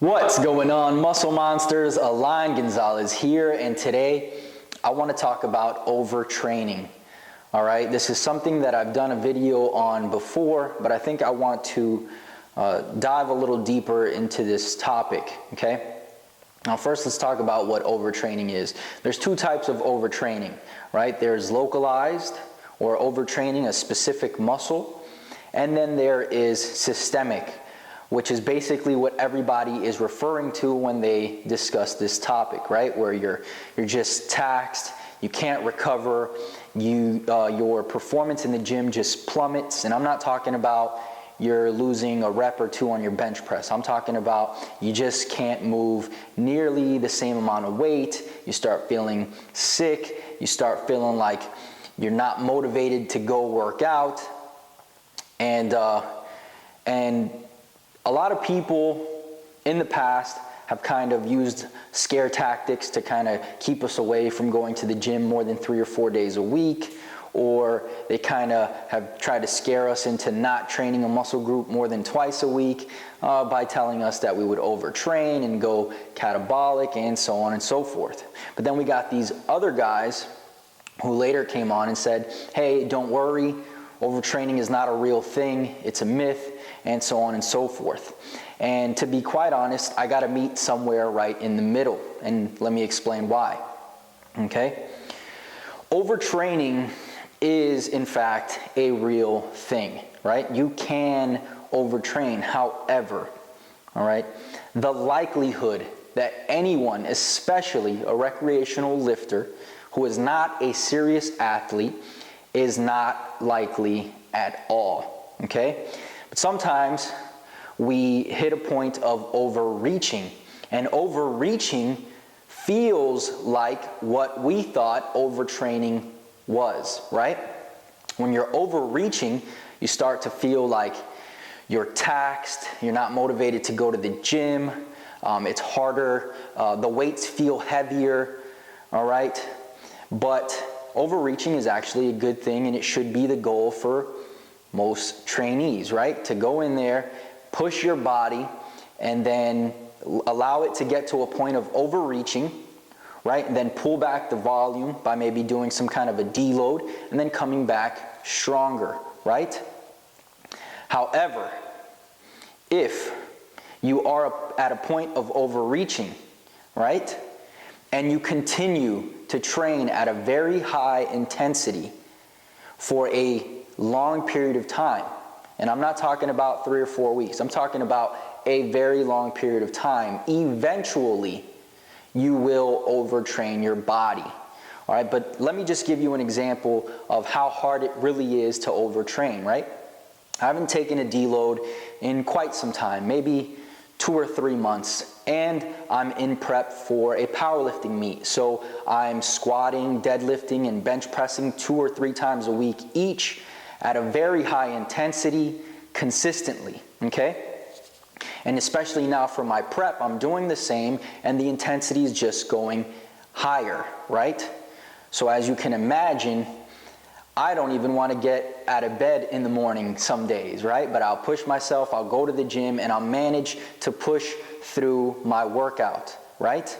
What's going on, muscle monsters? Alain Gonzalez here, and today I want to talk about overtraining. All right, this is something that I've done a video on before, but I think I want to dive a little deeper into this topic, okay? Now first, let's talk about what overtraining is. There's two types of overtraining, right? There's localized, or overtraining a specific muscle, and then there is systemic, which is basically what everybody is referring to when they discuss this topic, right? Where you're just taxed, you can't recover, your performance in the gym just plummets. And I'm not talking about you're losing a rep or two on your bench press. I'm talking about you just can't move nearly the same amount of weight. You start feeling sick. You start feeling like you're not motivated to go work out. And a lot of people in the past have kind of used scare tactics to kind of keep us away from going to the gym more than 3 or 4 days a week, or they kind of have tried to scare us into not training a muscle group more than twice a week by telling us that we would overtrain and go catabolic and so on and so forth. But then we got these other guys who later came on and said, hey, don't worry, overtraining is not a real thing, it's a myth, and so on and so forth. And to be quite honest, I gotta meet somewhere right in the middle, and let me explain why, okay? Overtraining is in fact a real thing, right? You can overtrain. However, all right, the likelihood that anyone, especially a recreational lifter who is not a serious athlete, is not likely at all, okay? But sometimes we hit a point of overreaching, and overreaching feels like what we thought overtraining was, right? When you're overreaching, you start to feel like you're taxed, you're not motivated to go to the gym, it's harder, the weights feel heavier, all right? But overreaching is actually a good thing, and it should be the goal for most trainees, right? To go in there, push your body, and then allow it to get to a point of overreaching, right? And then pull back the volume by maybe doing some kind of a deload, and then coming back stronger, right? However, if you are at a point of overreaching, right? And you continue to train at a very high intensity for a long period of time, and I'm not talking about 3 or 4 weeks, I'm talking about a very long period of time, eventually you will overtrain your body. All right, but let me just give you an example of how hard it really is to overtrain, right? I haven't taken a deload in quite some time, maybe 2 or 3 months, and I'm in prep for a powerlifting meet. So I'm squatting, deadlifting, and bench pressing 2 or 3 times a week each at a very high intensity consistently, okay? And especially now for my prep, I'm doing the same, and the intensity is just going higher, right? So as you can imagine, I don't even want to get out of bed in the morning some days, right? But I'll push myself, I'll go to the gym, and I'll manage to push through my workout, right?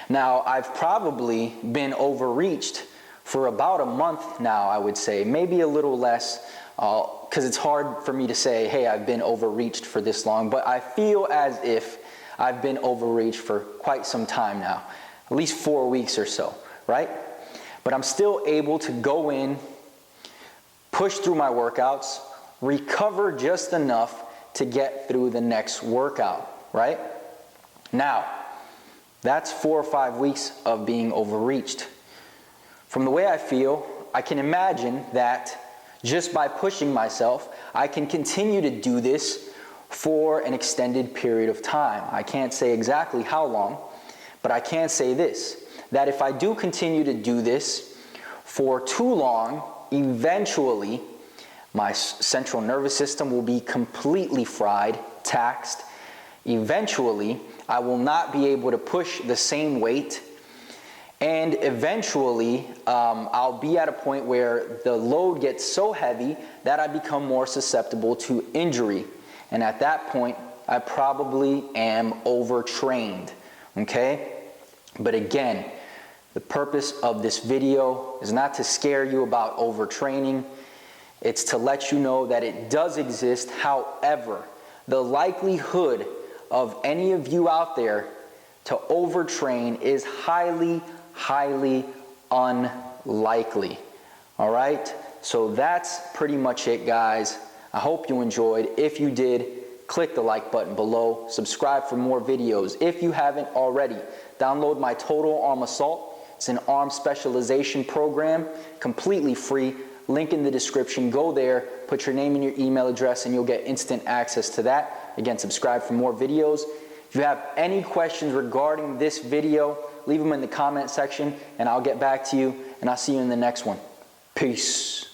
Now, I've probably been overreached for about a month now, I would say, maybe a little less, because it's hard for me to say, hey, I've been overreached for this long, but I feel as if I've been overreached for quite some time now, at least 4 weeks or so, right? But I'm still able to go in, push through my workouts, recover just enough to get through the next workout, right? Now, that's 4 or 5 weeks of being overreached. From the way I feel, I can imagine that just by pushing myself, I can continue to do this for an extended period of time. I can't say exactly how long, but I can say this, that if I do continue to do this for too long, eventually my central nervous system will be completely fried, taxed. Eventually, I will not be able to push the same weight, and eventually I'll be at a point where the load gets so heavy that I become more susceptible to injury. And at that point, I probably am overtrained, okay? But again, the purpose of this video is not to scare you about overtraining. It's to let you know that it does exist. However, the likelihood of any of you out there to overtrain is highly, highly unlikely. All right? So that's pretty much it, guys. I hope you enjoyed. If you did, click the like button below. Subscribe for more videos. If you haven't already, download my Total Arm Assault. It's an arm specialization program, completely free. Link in the description. Go there, put your name and your email address, and you'll get instant access to that. Again, subscribe for more videos. If you have any questions regarding this video, leave them in the comment section, and I'll get back to you, and I'll see you in the next one. Peace.